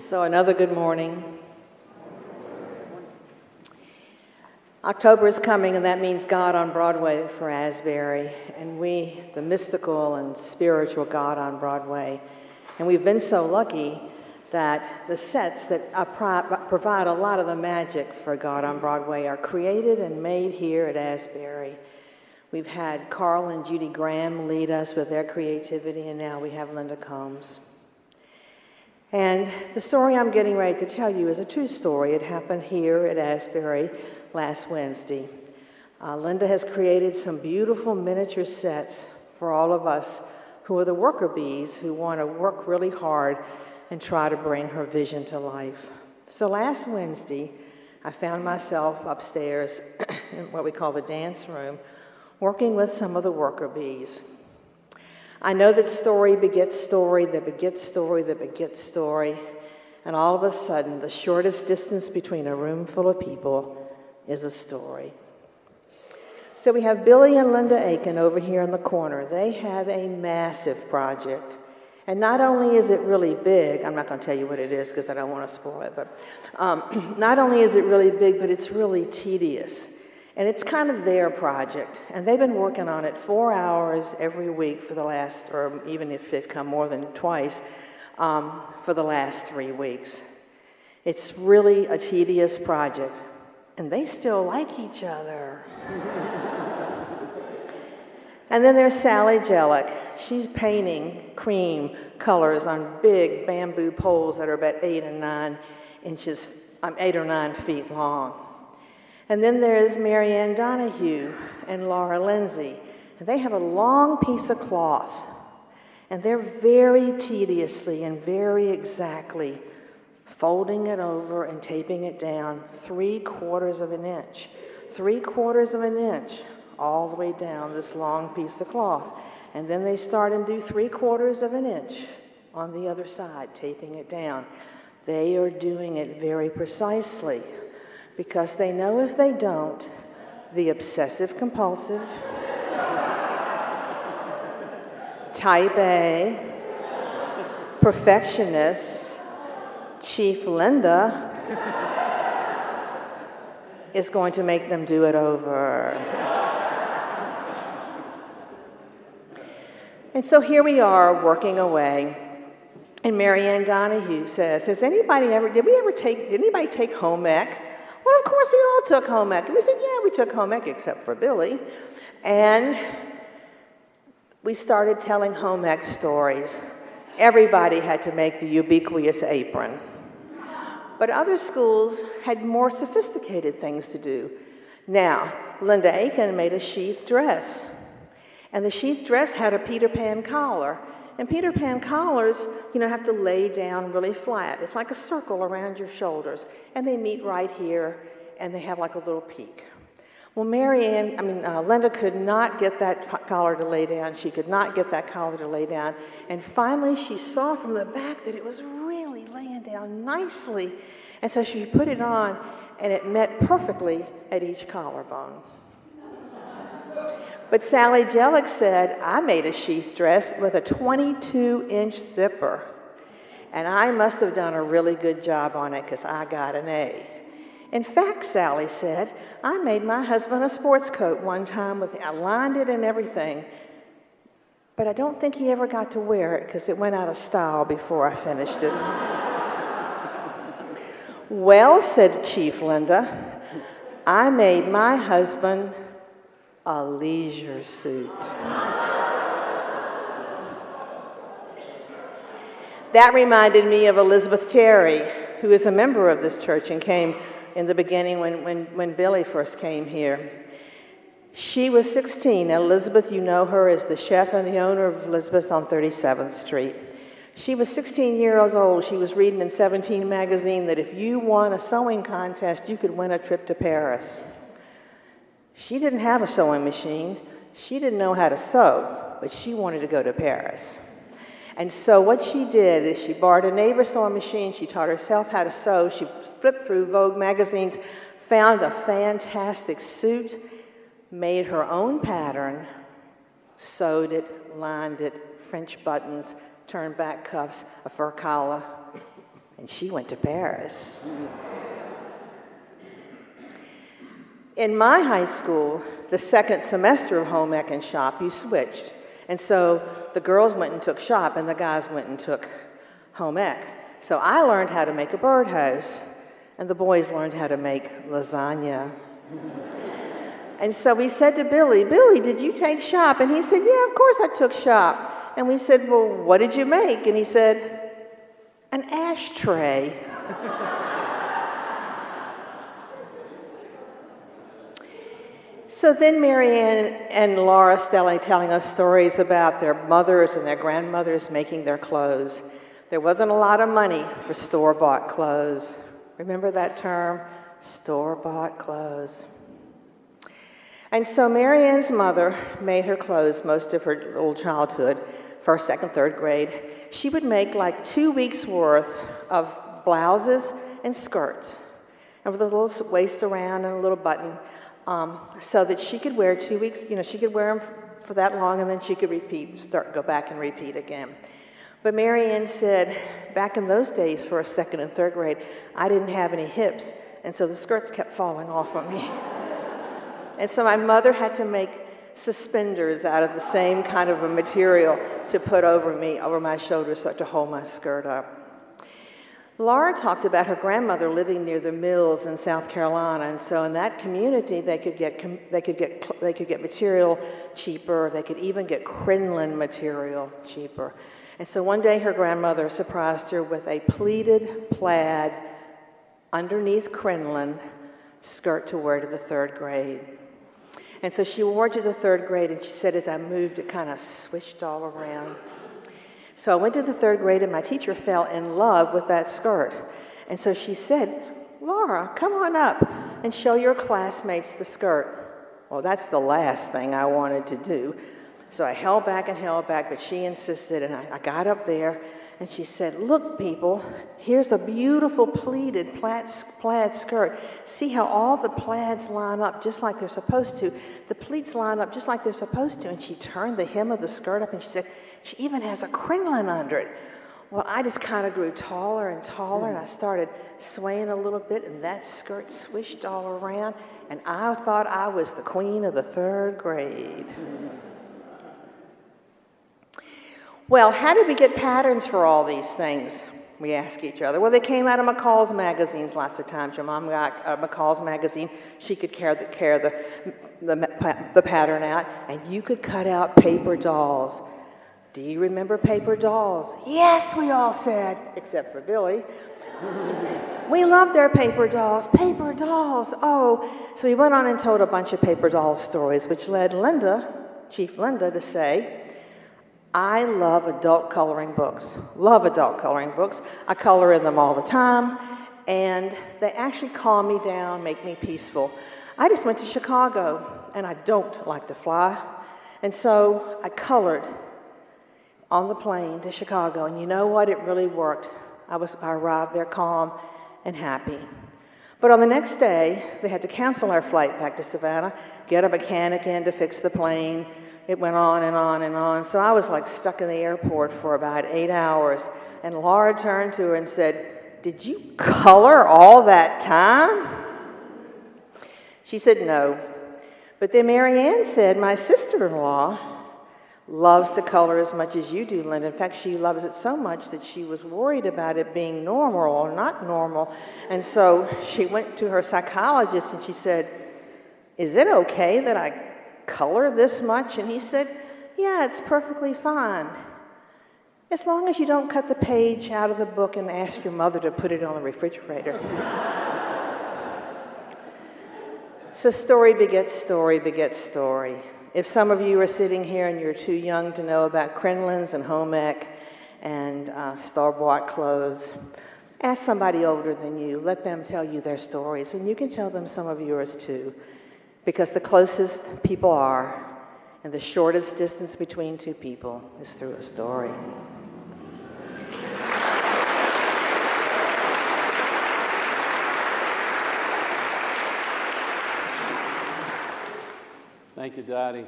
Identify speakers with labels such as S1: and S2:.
S1: So another good morning. October is coming, and that means God on Broadway for Asbury, and we, the mystical and spiritual God on Broadway. And we've been so lucky that the sets that provide a lot of the magic for God on Broadway are created and made here at Asbury. We've had Carl and Judy Graham lead us with their creativity, and now we have Linda Combs. And the story I'm getting ready to tell you is a true story. It happened here at Asbury last Wednesday. Linda has created some beautiful miniature sets for all of us who are the worker bees who want to work really hard and try to bring her vision to life. So last Wednesday, I found myself upstairs in what we call the dance room, working with some of the worker bees. I know that story begets story, that begets story, that begets story, and all of a sudden, the shortest distance between a room full of people is a story. So we have Billy and Linda Aiken over here in the corner. They have a massive project. And not only is it really big, I'm not going to tell you what it is because I don't want to spoil it, but not only is it really big, but it's really tedious. And it's kind of their project. And they've been working on it 4 hours every week for the last, or even if they've come more than twice, for the last 3 weeks. It's really a tedious project. And they still like each other. And then there's Sally Gellick. She's painting cream colors on big bamboo poles that are about 8 or 9 feet long. And then there's Marian Donahue and Laura Lindsay. And they have a long piece of cloth. And they're very tediously and very exactly folding it over and taping it down 3/4 of an inch. 3/4 of an inch all the way down this long piece of cloth. And then they start and do 3/4 of an inch on the other side, taping it down. They are doing it very precisely because they know if they don't, the obsessive-compulsive, type A, perfectionist, Chief Linda is going to make them do it over. And so here we are working away, and Marian Donahue says, did anybody take home ec? Well, of course we all took home ec. And we said, yeah, we took home ec except for Billy. And we started telling home ec stories. Everybody had to make the ubiquitous apron. But other schools had more sophisticated things to do. Now, Linda Aiken made a sheath dress. And the sheath dress had a Peter Pan collar. And Peter Pan collars, have to lay down really flat. It's like a circle around your shoulders. And they meet right here, and they have like a little peak. Well, Linda could not get that collar to lay down. She could not get that collar to lay down. And finally, she saw from the back that it was really laying down nicely. And so she put it on, and it met perfectly at each collarbone. But Sally Gellick said, I made a sheath dress with a 22-inch zipper. And I must have done a really good job on it because I got an A. In fact, Sally said, I made my husband a sports coat one time. I lined it and everything. But I don't think he ever got to wear it because it went out of style before I finished it. Well, said Chief Linda, I made my husband a leisure suit. That reminded me of Elizabeth Terry, who is a member of this church and came in the beginning when Billy first came here. She was 16. Now, Elizabeth, you know her as the chef and the owner of Elizabeth's on 37th Street. She was 16 years old. She was reading in 17 magazine that if you won a sewing contest, you could win a trip to Paris. She didn't have a sewing machine. She didn't know how to sew, but she wanted to go to Paris. And so what she did is she borrowed a neighbor's sewing machine. She taught herself how to sew. She flipped through Vogue magazines, found a fantastic suit, made her own pattern, sewed it, lined it, French buttons, turned back cuffs, a fur collar, and she went to Paris. In my high school, the second semester of home ec and shop, you switched. And so the girls went and took shop, and the guys went and took home ec. So I learned how to make a birdhouse, and the boys learned how to make lasagna. And so we said to Billy, "Billy, did you take shop?" And he said, "Yeah, of course I took shop." And we said, "Well, what did you make?" And he said, "An ashtray." So then Marian and Laura Stelly telling us stories about their mothers and their grandmothers making their clothes. There wasn't a lot of money for store-bought clothes. Remember that term? Store-bought clothes. And so Marian's mother made her clothes most of her little childhood, first, second, third grade. She would make like 2 weeks' worth of blouses and skirts, and with a little waist around and a little button, so that she could wear 2 weeks, she could wear them for that long, and then she could go back and repeat again. But Marian said, back in those days, for a second and third grade, I didn't have any hips, and so the skirts kept falling off of me. And so my mother had to make suspenders out of the same kind of a material to put over my shoulders, so to hold my skirt up. Laura talked about her grandmother living near the mills in South Carolina, and so in that community they could get material cheaper. They could even get crinoline material cheaper. And so one day her grandmother surprised her with a pleated plaid underneath crinoline skirt to wear to the third grade. And so she wore it to the third grade, and she said, as I moved, it kind of swished all around. So I went to the third grade, and my teacher fell in love with that skirt. And so she said, "Laura, come on up and show your classmates the skirt." Well, that's the last thing I wanted to do. So I held back, but she insisted, and I got up there, and she said, "Look, people, here's a beautiful pleated plaid skirt. See how all the plaids line up just like they're supposed to. The pleats line up just like they're supposed to." And she turned the hem of the skirt up, and she said, "She even has a crinoline under it." Well, I just kind of grew taller and taller, and I started swaying a little bit, and that skirt swished all around, and I thought I was the queen of the third grade. Well, how did we get patterns for all these things? We ask each other. Well, they came out of McCall's magazines lots of times. Your mom got McCall's magazine. She could carry the pattern out, and you could cut out paper dolls. Do you remember paper dolls? Yes, we all said, except for Billy. We loved their paper dolls. Paper dolls, oh. So we went on and told a bunch of paper doll stories, which led Chief Linda, to say, "I love adult coloring books. Love adult coloring books. I color in them all the time, and they actually calm me down, make me peaceful. I just went to Chicago, and I don't like to fly, and so I colored on the plane to Chicago, and you know what? It really worked. I arrived there calm and happy. But on the next day, they had to cancel our flight back to Savannah, get a mechanic in to fix the plane. It went on and on and on. So I was like stuck in the airport for about 8 hours. And Laura turned to her and said, "Did you color all that time?" She said no. But then Marianne said, "My sister-in-law loves to color as much as you do, Linda. In fact, she loves it so much that she was worried about it being normal or not normal. And so she went to her psychologist and she said, 'Is it okay that I color this much?' And he said, 'Yeah, it's perfectly fine, as long as you don't cut the page out of the book and ask your mother to put it on the refrigerator.'" So story begets story begets story. If some of you are sitting here and you're too young to know about crinolines and home ec and store-bought clothes, ask somebody older than you. Let them tell you their stories, and you can tell them some of yours too, because the closest people are and the shortest distance between two people is through a story.
S2: Thank you, Dottie.